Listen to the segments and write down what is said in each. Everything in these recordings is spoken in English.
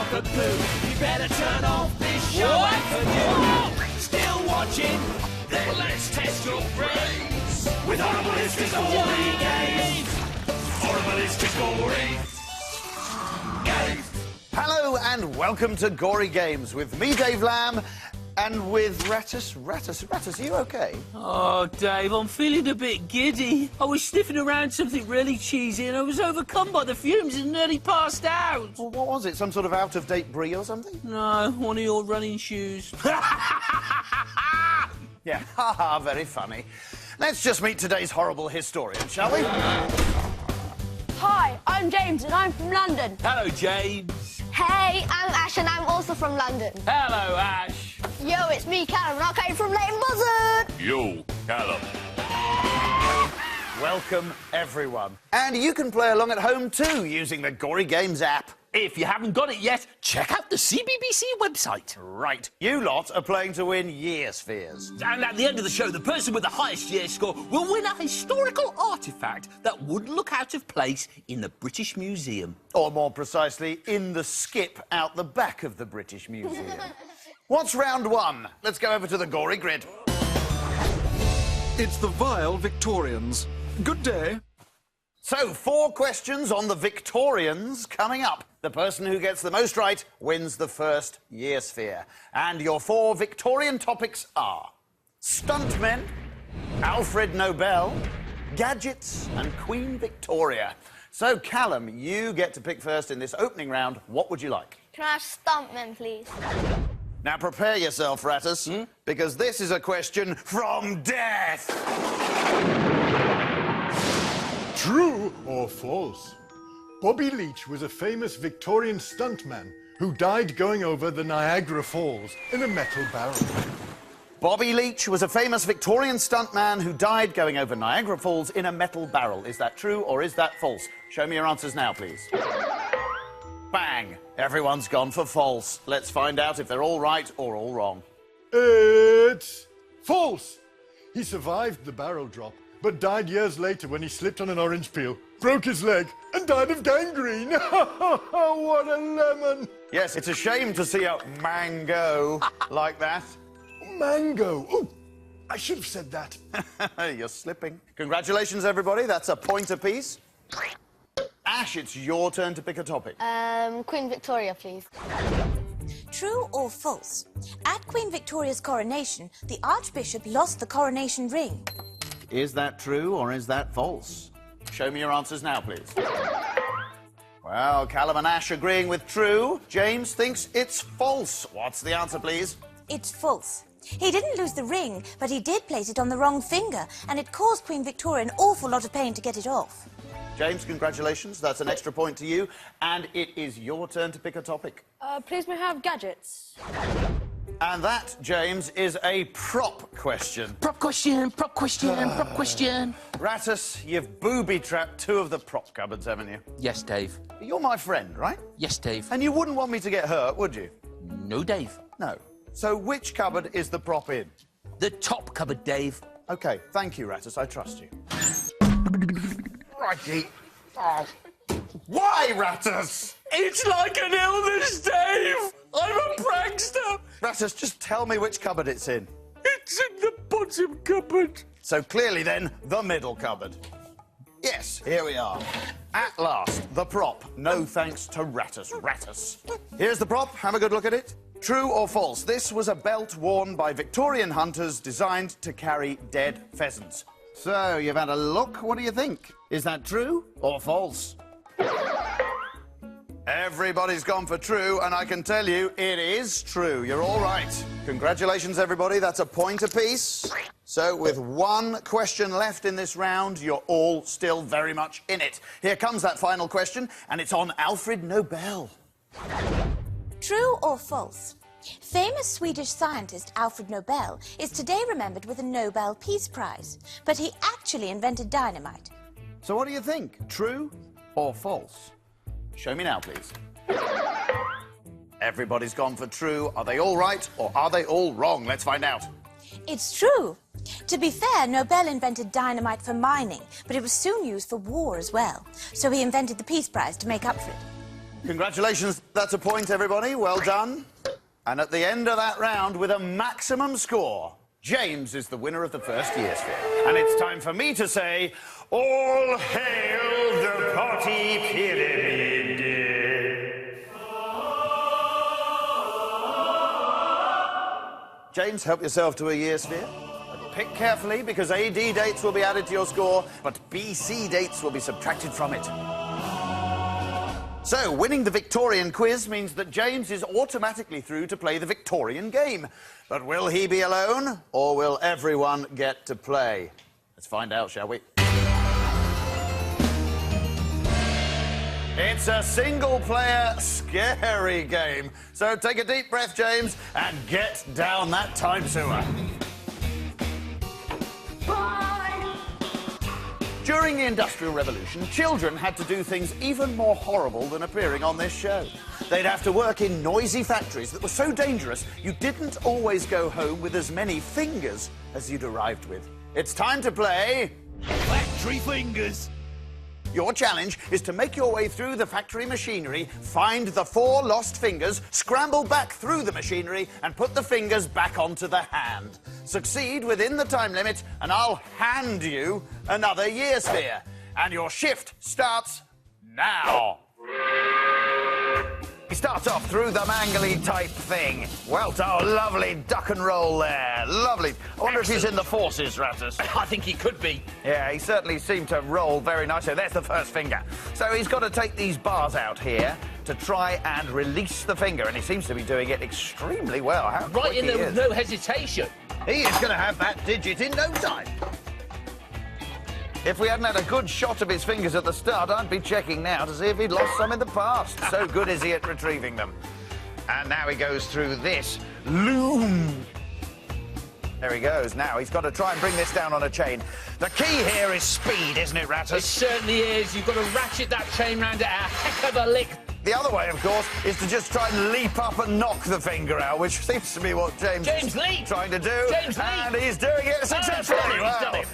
cockapoo. You better turn off this show and for you. Still watching? Then let's test your brains with Horrible History's Gory Games. Horrible History's Gory Games. Hello and welcome to Gory Games with me, Dave Lamb, and with Rattus. Rattus, are you OK? Oh, Dave, I'm feeling a bit giddy. I was sniffing around something really cheesy and I was overcome by the fumes and nearly passed out. Well, what was it? Some sort of out-of-date brie or something? No, one of your running shoes. Yeah, haha, very funny. Let's just meet today's horrible historian, shall we? Hi, I'm James and I'm from London. Hello, James. Hey, I'm Ash and I'm also from London. Hello, Ash. Yo, it's me, Callum, and I came from Leighton Buzzard. Yo, Callum. Welcome, everyone. And you can play along at home too, using the Gory Games app. If you haven't got it yet, check out the CBBC website. Right. You lot are playing to win year spheres. And at the end of the show, the person with the highest year score will win a historical artefact that would look out of place in the British Museum. Or more precisely, in the skip out the back of the British Museum. What's round one? Let's go over to the Gory grid. It's the vile Victorians. Good day. So, 4 questions on the Victorians coming up. The person who gets the most right wins the first year sphere. And your 4 Victorian topics are stuntmen, Alfred Nobel, gadgets and Queen Victoria. So, Callum, you get to pick first in this opening round. What would you like? Can I have stuntmen, please? Now, prepare yourself, Rattus, because this is a question from death. True or false? Bobby Leach was a famous Victorian stuntman who died going over the Niagara Falls in a metal barrel. Bobby Leach was a famous Victorian stuntman who died going over Niagara Falls in a metal barrel. Is that true or is that false? Show me your answers now, please. Bang! Everyone's gone for false. Let's find out if they're all right or all wrong. It's false. He survived the barrel drop, but died years later when he slipped on an orange peel, broke his leg, and died of gangrene. What a lemon! Yes, it's a shame to see a mango like that. Mango. Oh, I should have said that. You're slipping. Congratulations, everybody. That's a point apiece. Ash, it's your turn to pick a topic. Queen Victoria, please. True or false? At Queen Victoria's coronation, the Archbishop lost the coronation ring. Is that true or is that false? Show me your answers now, please. Well, Callum and Ash agreeing with true. James thinks it's false. What's the answer, please? It's false. He didn't lose the ring, but he did place it on the wrong finger, and it caused Queen Victoria an awful lot of pain to get it off. James, congratulations. That's an extra point to you. And it is your turn to pick a topic. Please may I have gadgets? And that, James, is a prop question. Prop question, prop question, prop question. Rattus, you've booby-trapped 2 of the prop cupboards, haven't you? Yes, Dave. You're my friend, right? Yes, Dave. And you wouldn't want me to get hurt, would you? No, Dave. No. So which cupboard is the prop in? The top cupboard, Dave. OK, thank you, Rattus. I trust you. Righty. Oh. Why, Rattus? It's like an illness, Dave. I'm a prankster. Rattus, just tell me which cupboard it's in. It's in the bottom cupboard. So clearly, then, the middle cupboard. Yes, here we are. At last, the prop. No thanks to Rattus. Rattus. Here's the prop. Have a good look at it. True or false? This was a belt worn by Victorian hunters designed to carry dead pheasants. So, you've had a look. What do you think? Is that true or false? Everybody's gone for true, and I can tell you it is true. You're all right. Congratulations, everybody. That's a point apiece. So, with 1 question left in this round, you're all still very much in it. Here comes that final question, and it's on Alfred Nobel. True or false? Famous Swedish scientist Alfred Nobel is today remembered with a Nobel Peace Prize, but he actually invented dynamite. So what do you think? True or false? Show me now, please. Everybody's gone for true. Are they all right or are they all wrong? Let's find out. It's true. To be fair, Nobel invented dynamite for mining, but it was soon used for war as well. So he invented the Peace Prize to make up for it. Congratulations, that's a point, everybody. Well done. And at the end of that round, with a maximum score, James is the winner of the first year's fair. And it's time for me to say, all hail the party pyramid. James, help yourself to a year's fair. Pick carefully, because AD dates will be added to your score, but BC dates will be subtracted from it. So, winning the Victorian quiz means that James is automatically through to play the Victorian game. But will he be alone, or will everyone get to play? Let's find out, shall we? It's a single-player, scary game. So take a deep breath, James, and get down that time sewer. During the Industrial Revolution, children had to do things even more horrible than appearing on this show. They'd have to work in noisy factories that were so dangerous you didn't always go home with as many fingers as you'd arrived with. It's time to play... Factory Fingers. Your challenge is to make your way through the factory machinery, find the 4 lost fingers, scramble back through the machinery, and put the fingers back onto the hand. Succeed within the time limit, and I'll hand you another year sphere. And your shift starts now. He starts off through the mangly type thing. Well done, oh, lovely duck and roll there. Lovely. I wonder if he's in the forces, Ratters. I think he could be. Yeah, he certainly seemed to roll very nicely. There's the first finger. So he's got to take these bars out here to try and release the finger, and he seems to be doing it extremely well. How Right quick in he there is. with no hesitation. He is going to have that digit in no time. If we hadn't had a good shot of his fingers at the start, I'd be checking now to see if he'd lost some in the past. So good is he at retrieving them. And now he goes through this loom. There he goes. Now he's got to try and bring this down on a chain. The key here is speed, isn't it, It Ratters? certainly is. You've got to ratchet that chain round at a heck of a lick. The other way, of course, is to just try and leap up and knock the finger out, which seems to be what James is leap. trying to do. James, leap. And he's doing it successfully. He's done Wow. it.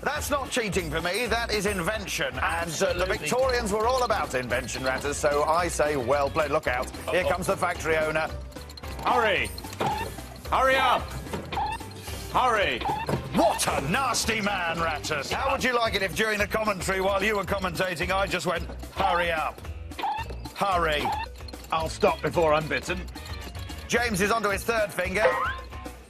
That's not cheating for me, that is invention. Absolutely. And the Victorians were all about invention, Ratters, so I say well played. Look out. Here comes the factory owner. Hurry! Hurry up! Hurry! What a nasty man, Ratters. How would you like it if during the commentary, while you were commentating, I just went, hurry up. Hurry. I'll stop before I'm bitten. James is onto his third finger.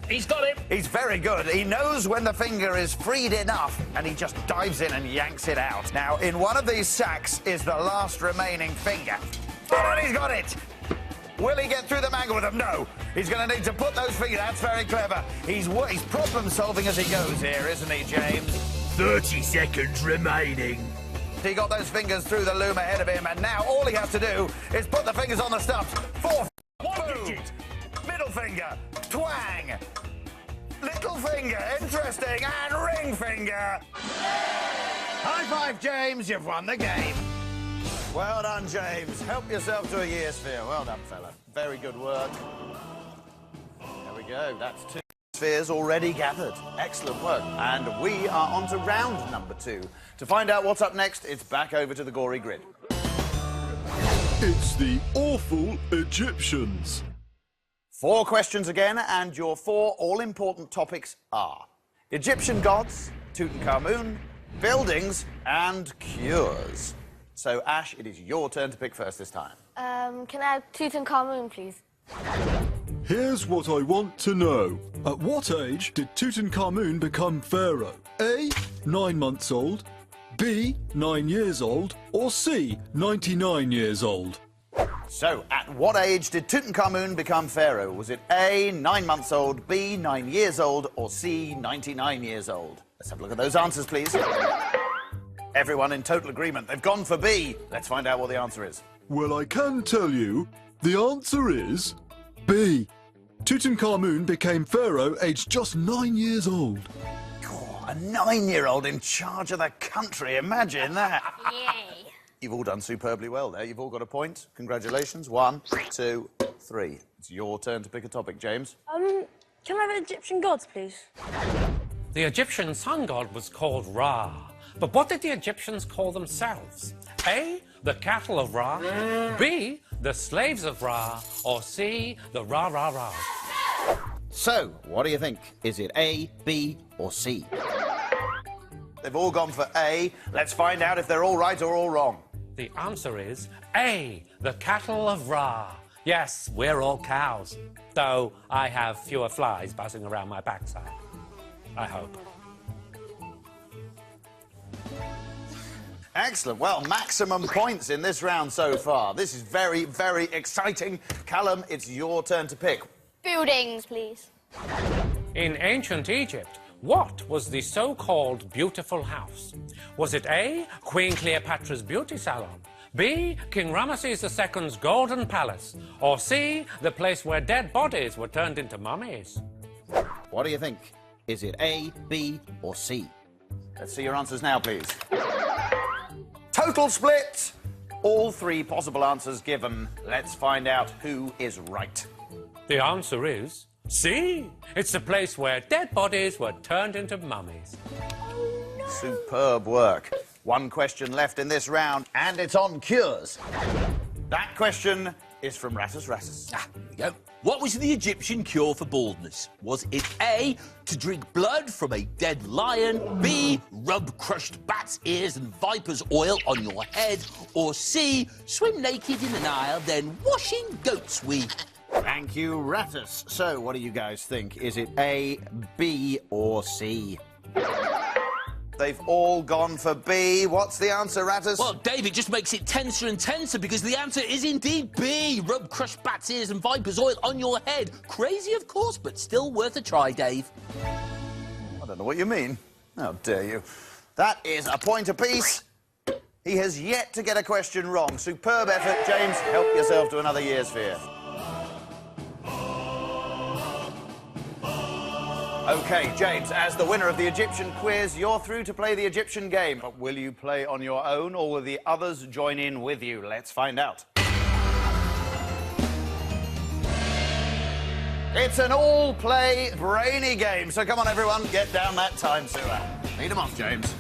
He's got him. He's very good. He knows when the finger is freed enough, and he just dives in and yanks it out. Now, in one of these sacks is the last remaining finger. Oh, and he's got it! Will he get through the mangle with them? No. He's going to need to put those fingers... That's very clever. He's problem-solving as he goes here, isn't he, James? 30 seconds remaining. He got those fingers through the loom ahead of him, and now all he has to do is put the fingers on the stumps. 4, boom, middle finger, twang, little finger, interesting, and ring finger. High five, James, you've won the game. Well done, James. Help yourself to a year's sphere. Well done, fella. Very good work. There we go. That's 2 spheres already gathered. Excellent work. And we are on to round number 2. To find out what's up next, it's back over to the Gory grid. It's the awful Egyptians. 4 questions again, and your 4 all-important topics are Egyptian gods, Tutankhamun, buildings, and cures. So, Ash, it is your turn to pick first this time. Can I have Tutankhamun, please? Here's what I want to know. At what age did Tutankhamun become pharaoh? A, 9 months old, B, 9 years old, or C, 99 years old? So, at what age did Tutankhamun become pharaoh? Was it A, 9 months old, B, 9 years old, or C, 99 years old? Let's have a look at those answers, please. Everyone in total agreement. They've gone for B. Let's find out what the answer is. Well, I can tell you, the answer is B. Tutankhamun became pharaoh aged just 9 years old. Oh, a 9-year-old in charge of the country. Imagine that. Yay. You've all done superbly well there. You've all got a point. Congratulations. 1, 2, 3. It's your turn to pick a topic, James. Can I have Egyptian gods, please? The Egyptian sun god was called Ra. But what did the Egyptians call themselves? A, the cattle of Ra, B, the slaves of Ra, or C, the Ra. So, what do you think? Is it A, B, or C? They've all gone for A. Let's find out if they're all right or all wrong. The answer is A, the cattle of Ra. Yes, we're all cows, though I have fewer flies buzzing around my backside. I hope. Excellent. Well, maximum points in this round so far. This is very, very exciting. Callum, it's your turn to pick. Buildings, please. In ancient Egypt, what was the so-called beautiful house? Was it A, Queen Cleopatra's beauty salon, B, King Ramesses II's golden palace, or C, the place where dead bodies were turned into mummies? What do you think? Is it A, B, or C? Let's see your answers now, please. Total split. All three possible answers given. Let's find out who is right. The answer is C. It's the place where dead bodies were turned into mummies. Superb work. One question left in this round, and it's on cures. That question is from Rattus. Here we go. What was the Egyptian cure for baldness? Was it A, to drink blood from a dead lion, B, rub crushed bat's ears and viper's oil on your head, or C, swim naked in the Nile, then washing goat's wee? Thank you, Rattus. So, what do you guys think? Is it A, B, or C? They've all gone for B. What's the answer, Rattus? Well, Dave, it just makes it tenser and tenser because the answer is indeed B. Rub crushed bat's ears and viper's oil on your head. Crazy, of course, but still worth a try, Dave. I don't know what you mean. How dare you. That is a point apiece. He has yet to get a question wrong. Superb effort. James, help yourself to another year's fear. OK, James, as the winner of the Egyptian quiz, you're through to play the Egyptian game. But will you play on your own, or will the others join in with you? Let's find out. It's an all-play, brainy game. So come on, everyone, get down that time sewer. Lead them off, James.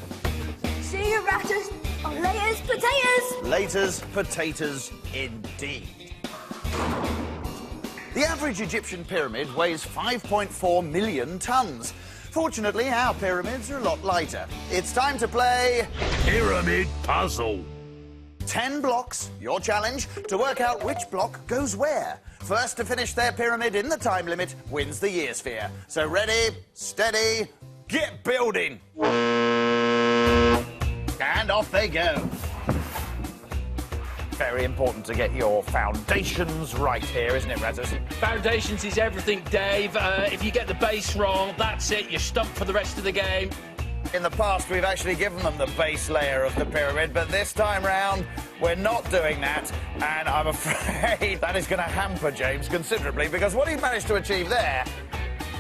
See you, Rattus. On laters, potatoes. Laters, potatoes, indeed. The average Egyptian pyramid weighs 5.4 million tons. Fortunately, our pyramids are a lot lighter. It's time to play... Pyramid puzzle. 10 blocks, your challenge, to work out which block goes where. First to finish their pyramid in the time limit wins the year sphere. So ready, steady, get building. And off they go. Very important to get your foundations right here, isn't it, Rattus? Foundations is everything, Dave. If you get the base wrong, that's it. You're stumped for the rest of the game. In the past, we've actually given them the base layer of the pyramid, but this time round, we're not doing that, and I'm afraid that is going to hamper James considerably, because what he managed to achieve there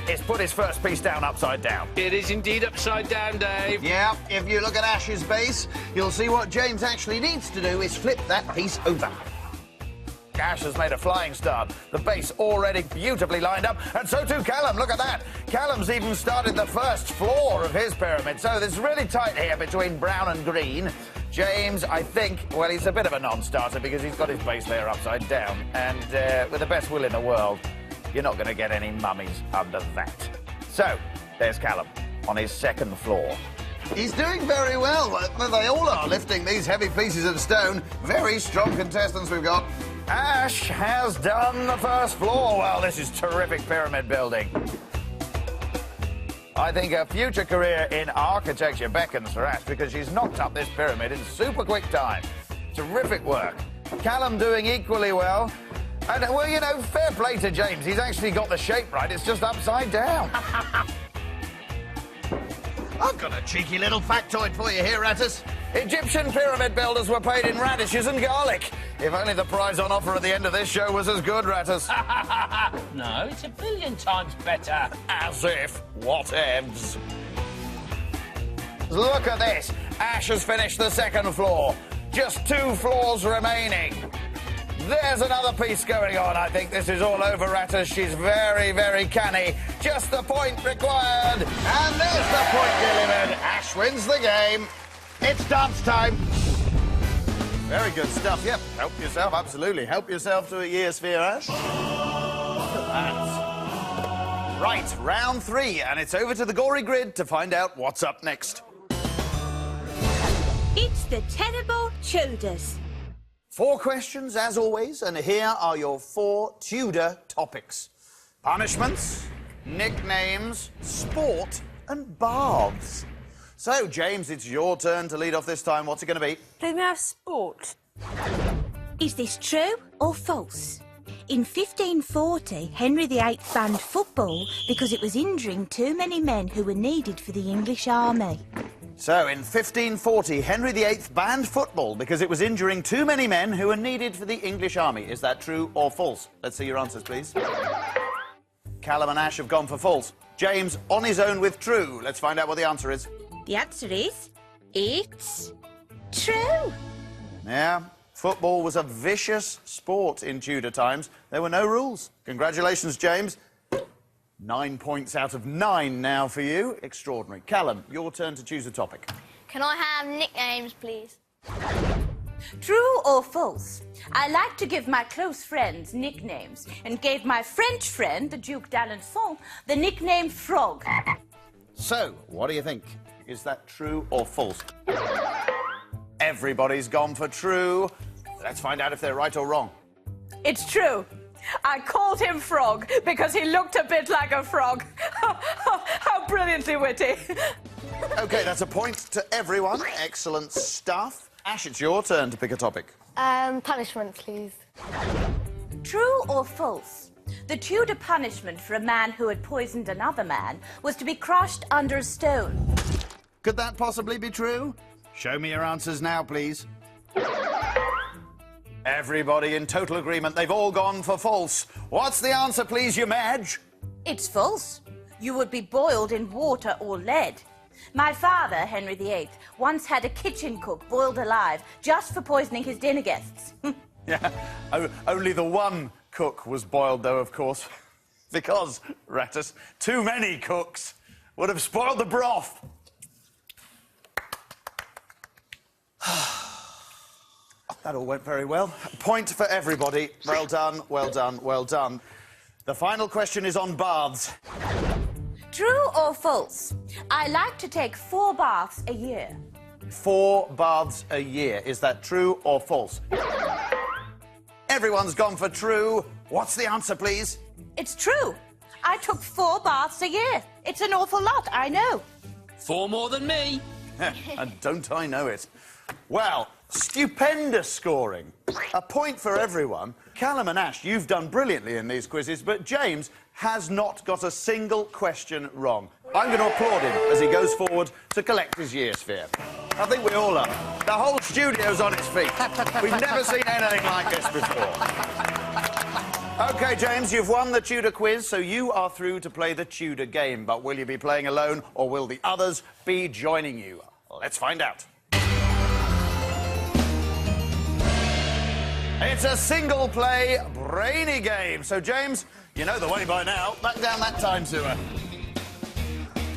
is put his first piece down upside down. It is indeed upside down, Dave. Yeah, if you look at Ash's base, you'll see what James actually needs to do is flip that piece over. Ash has made a flying start. The base already beautifully lined up, and so too Callum. Look at that. Callum's even started the first floor of his pyramid, so it's really tight here between brown and green. James, I think, well, he's a bit of a non-starter because he's got his base layer upside down, and with the best will in the world, you're not going to get any mummies under that. So, there's Callum on his second floor. He's doing very well. They all are lifting these heavy pieces of stone. Very strong contestants we've got. Ash has done the first floor. Well, this is terrific pyramid building. I think a future career in architecture beckons for Ash because she's knocked up this pyramid in super quick time. Terrific work. Callum doing equally well. And, well, you know, fair play to James. He's actually got the shape right. It's just upside down. I've got a cheeky little factoid for you here, Rattus. Egyptian pyramid builders were paid in radishes and garlic. If only the prize on offer at the end of this show was as good, Rattus. No, it's a billion times better. As if. Whatevs. Look at this. Ash has finished the second floor. Just 2 floors remaining. There's another piece going on. I think this is all over, Rattus. She's very, very canny. Just the point required. And there's the point delivered. Ash wins the game. It's dance time. Very good stuff. Yep, help yourself, absolutely. Help yourself to a year sphere, Ash. And... right, round 3, and it's over to the Gory grid to find out what's up next. It's the Tenable Tudors. 4 questions, as always, and here are your 4 Tudor topics. Punishments, nicknames, sport, and baths. So, James, it's your turn to lead off this time. What's it going to be? Let me have sport. Is this true or false? In 1540, Henry VIII banned football because it was injuring too many men who were needed for the English army. So, in 1540, Henry VIII banned football because it was injuring too many men who were needed for the English army. Is that true or false? Let's see your answers, please. Callum and Ash have gone for false. James on his own with true. Let's find out what the answer is. The answer is... it's... true. Yeah, football was a vicious sport in Tudor times. There were no rules. Congratulations, James. 9 points out of 9 now for you. Extraordinary. Callum, your turn to choose a topic. Can I have nicknames, please? True or false? I like to give my close friends nicknames and gave my French friend, the Duke d'Alençon, the nickname Frog. So, what do you think? Is that true or false? Everybody's gone for true. Let's find out if they're right or wrong. It's true. I called him Frog because he looked a bit like a frog. How brilliantly witty. OK, that's a point to everyone. Excellent stuff. Ash, it's your turn to pick a topic. Punishment, please. True or false? The Tudor punishment for a man who had poisoned another man was to be crushed under a stone. Could that possibly be true? Show me your answers now, please. Everybody in total agreement. They've all gone for false. What's the answer, please, you Madge? It's false. You would be boiled in water or lead. My father, Henry VIII, once had a kitchen cook boiled alive just for poisoning his dinner guests. Yeah, only the one cook was boiled, though, of course. Because, Rattus, too many cooks would have spoiled the broth. That all went very well. Point for everybody. Well done, well done, well done. The final question is on baths. True or false? I like to take 4 baths a year. 4 baths a year. Is that true or false? Everyone's gone for true. What's the answer, please? It's true. I took 4 baths a year. It's an awful lot, I know. 4 more than me. And don't I know it? Well, stupendous scoring. A point for everyone. Callum and Ash, you've done brilliantly in these quizzes, but James has not got a single question wrong. I'm going to applaud him as he goes forward to collect his year sphere. I think we all are. The whole studio's on its feet. We've never seen anything like this before. OK, James, you've won the Tudor quiz, so you are through to play the Tudor game. But will you be playing alone, or will the others be joining you? Let's find out. It's a single-play, brainy game. So, James, you know the way by now. Back down that time sewer.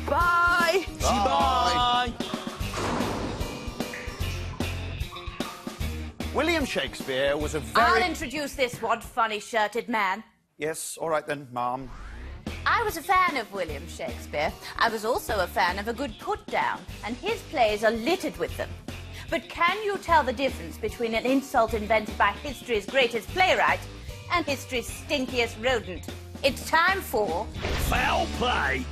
Bye. Bye. William Shakespeare was a very... I'll introduce this one funny-shirted man. Yes, all right then, Ma'am. I was a fan of William Shakespeare. I was also a fan of a good put-down, and his plays are littered with them. But can you tell the difference between an insult invented by history's greatest playwright and history's stinkiest rodent? It's time for... Foul play!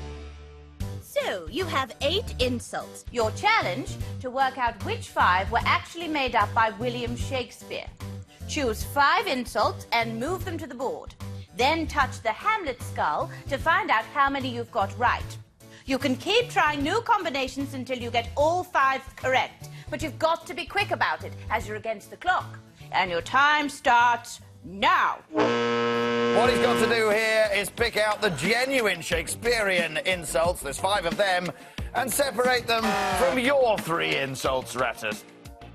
So, you have 8 insults. Your challenge, to work out which 5 were actually made up by William Shakespeare. Choose 5 insults and move them to the board. Then touch the Hamlet skull to find out how many you've got right. You can keep trying new combinations until you get all 5 correct. But you've got to be quick about it, as you're against the clock. And your time starts now. What he's got to do here is pick out the genuine Shakespearean insults, there's 5 of them, and separate them from your 3 insults, Rattus.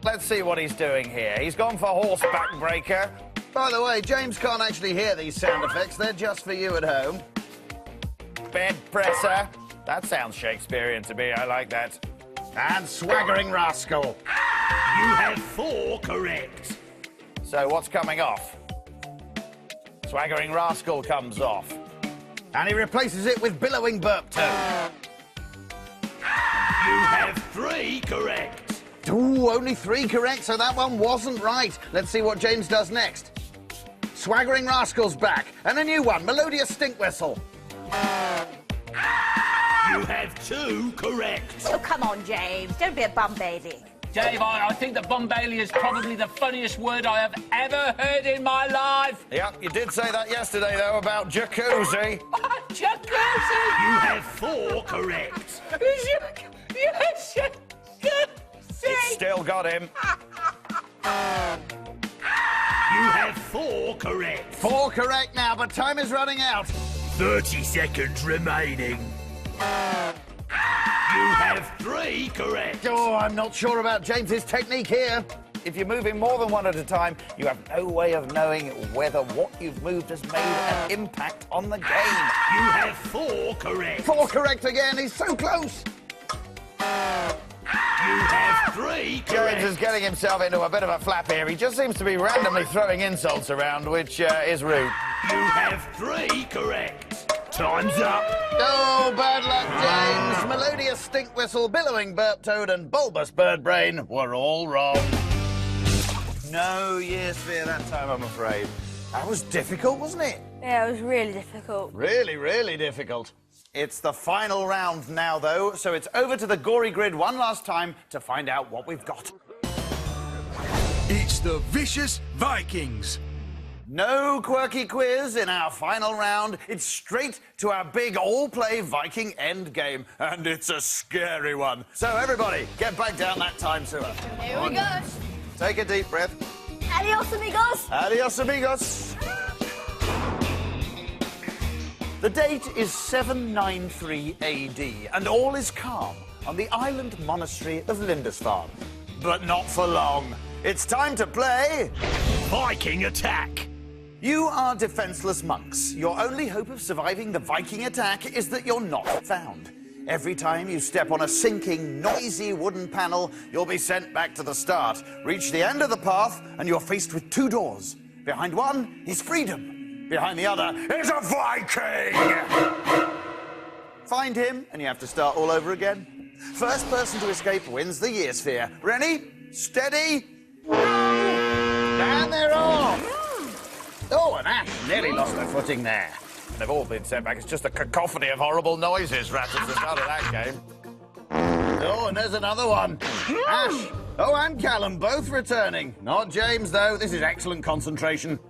Let's see what he's doing here. He's gone for horseback breaker. By the way, James can't actually hear these sound effects. They're just for you at home. Bed presser. That sounds Shakespearean to me. I like that. And swaggering rascal. You have 4 correct. So what's coming off? Swaggering Rascal comes off. And he replaces it with Billowing Burp Toad. You have 3 correct. Ooh, only 3 correct, so that one wasn't right. Let's see what James does next. Swaggering Rascal's back, and a new one, Melodious Stink Whistle. You have 2 correct. Oh, come on, James. Don't be a bum baby. Dave, I think that Bombaily is probably the funniest word I have ever heard in my life. Yep, you did say that yesterday, though, about jacuzzi. Jacuzzi! You have 4 correct. Yes, It's still got him. You have 4 correct. 4 correct now, but time is running out. 30 seconds remaining. You have 3 correct. Oh, I'm not sure about James's technique here. If you're moving more than one at a time, you have no way of knowing whether what you've moved has made an impact on the game. You have 4 correct. 4 correct again, he's so close. You have 3 James correct. is getting himself into a bit of a flap here. He just seems to be randomly throwing insults around, which is rude. You have 3 correct. Time's up. Oh, bad luck, James. Melodious Stink Whistle, Billowing Burp Toad, and Bulbous Bird Brain were all wrong. No year sphere that time, I'm afraid. That was difficult, wasn't it? Yeah, it was really difficult. Really, really difficult. It's the final round now, though, so it's over to the Gory Grid one last time to find out what we've got. It's the Vicious Vikings. No quirky quiz in our final round. It's straight to our big all-play Viking end game, and it's a scary one. So, everybody, get back down that time sewer. Here we go. Take a deep breath. Adios, amigos. Adios, amigos. The date is 793 AD, and all is calm on the island monastery of Lindisfarne. But not for long. It's time to play Viking attack. You are defenseless monks. Your only hope of surviving the Viking attack is that you're not found. Every time you step on a sinking, noisy wooden panel, you'll be sent back to the start. Reach the end of the path, and you're faced with 2 doors. Behind one is freedom. Behind the other is a Viking! Find him, and you have to start all over again. First person to escape wins the year sphere. Ready? Steady? And they're off! Oh, and Ash nearly lost her footing there. They've all been sent back. It's just a cacophony of horrible noises right at the start of that game. Oh, and there's another one. Ash. Oh, and Callum, both returning. Not James, though. This is excellent concentration.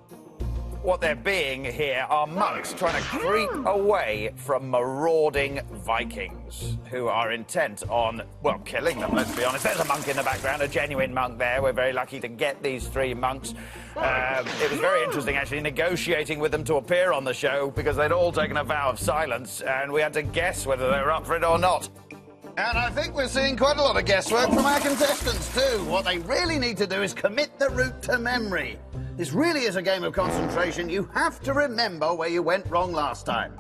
What they're being here are monks trying to creep away from marauding Vikings who are intent on, well, killing them, let's be honest. There's a monk in the background, a genuine monk there. We're very lucky to get these 3 monks. It was very interesting, actually, negotiating with them to appear on the show because they'd all taken a vow of silence and we had to guess whether they were up for it or not. And I think we're seeing quite a lot of guesswork from our contestants, too. What they really need to do is commit the route to memory. This really is a game of concentration. You have to remember where you went wrong last time.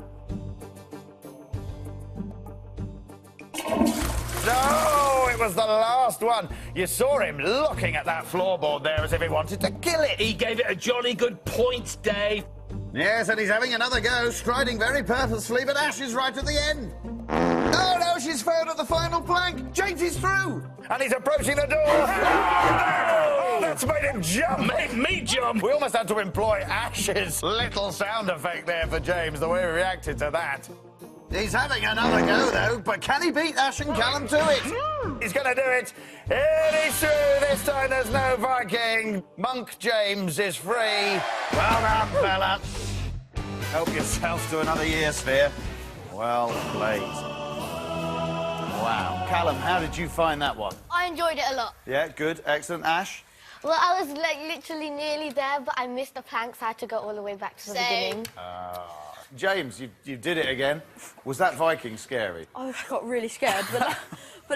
No, it was the last one. You saw him looking at that floorboard there as if he wanted to kill it. He gave it a jolly good point, Dave. Yes, and he's having another go, striding very purposefully, but Ash is right at the end. Oh, no, she's failed at the final plank. James is through. And he's approaching the door. Oh, that's made him jump. Made me jump. We almost had to employ Ash's little sound effect there for James, the way he reacted to that. He's having another go, though, but can he beat Ash and Callum to it? He's going to do it. It is through. This time there's no Viking. Monk James is free. Well done, fella. Help yourself to another year sphere. Well played. Wow. Callum, how did you find that one? I enjoyed it a lot. Yeah, good. Excellent. Ash? Well, I was like literally nearly there, but I missed the planks. I had to go all the way back to the beginning. James, you did it again. Was that Viking scary? I got really scared, but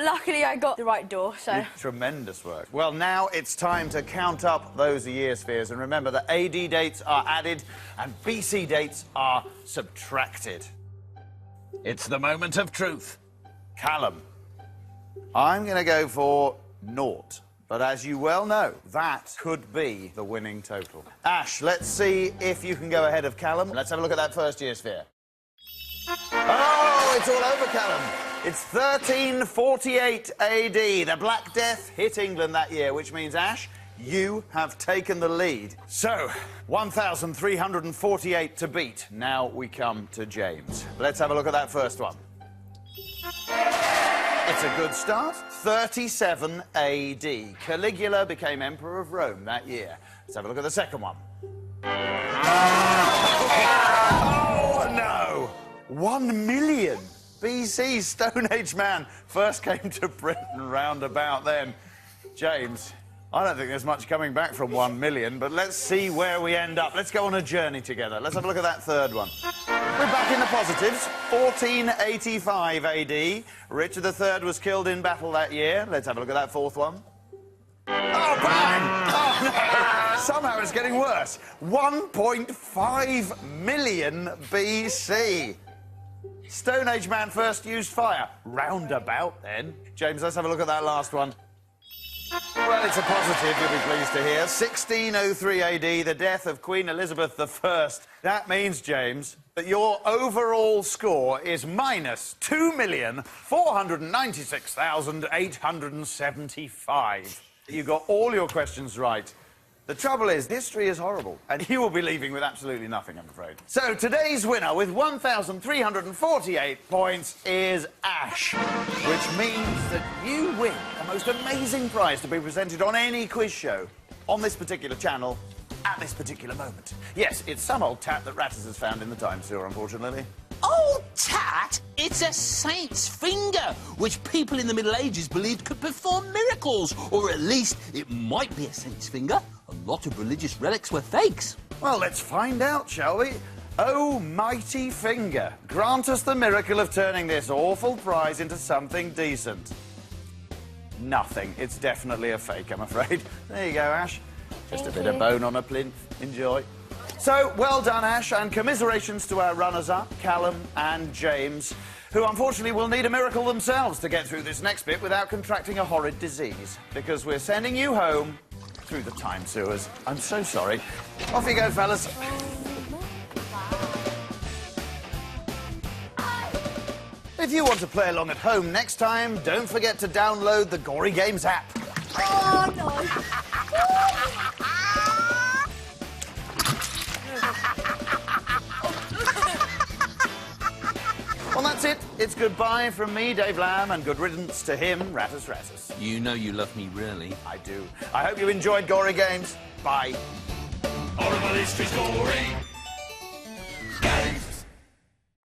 luckily I got the right door, so... Tremendous work. Well, now it's time to count up those year spheres. And remember that AD dates are added and BC dates are subtracted. It's the moment of truth. Callum, I'm going to go for 0. But as you well know, that could be the winning total. Ash, let's see if you can go ahead of Callum. Let's have a look at that first year sphere. Oh, it's all over, Callum. It's 1348 AD. The Black Death hit England that year, which means, Ash, you have taken the lead. So, 1,348 to beat. Now we come to James. Let's have a look at that first one. It's a good start. 37 AD. Caligula became Emperor of Rome that year. Let's have a look at the second one. Oh, no! 1 million BC. Stone Age man first came to Britain round about then. James, I don't think there's much coming back from 1 million, but let's see where we end up. Let's go on a journey together. Let's have a look at that third one. We're back in the positives. 1485 AD. Richard III was killed in battle that year. Let's have a look at that fourth one. Oh, bang! Oh, no! Somehow it's getting worse. 1.5 million BC. Stone Age man first used fire. Roundabout then. James, let's have a look at that last one. Well, it's a positive, you'll be pleased to hear. 1603 AD, the death of Queen Elizabeth I. That means, James, that your overall score is minus 2,496,875. You got all your questions right. The trouble is, history is horrible, and you will be leaving with absolutely nothing, I'm afraid. So, today's winner, with 1,348 points, is Ash, which means that you win the most amazing prize to be presented on any quiz show on this particular channel at this particular moment. Yes, it's some old tat that Ratters has found in the time sewer, unfortunately. Old tat? It's a saint's finger, which people in the Middle Ages believed could perform miracles, or at least it might be a saint's finger. A lot of religious relics were fakes. Well, let's find out, shall we? Oh, mighty finger, grant us the miracle of turning this awful prize into something decent. Nothing. It's definitely a fake, I'm afraid. There you go, Ash. Just a bit of bone on a plinth. Enjoy. So, well done, Ash, and commiserations to our runners-up, Callum and James, who unfortunately will need a miracle themselves to get through this next bit without contracting a horrid disease, because we're sending you home through the time sewers. I'm so sorry. Off you go, fellas. If you want to play along at home next time, don't forget to download the Gory Games app. Oh, no. Well, that's it. It's goodbye from me, Dave Lamb, and good riddance to him, Rattus Rattus. You know you love me, really. I do. I hope you enjoyed Gory Games. Bye. Horrible history's gory.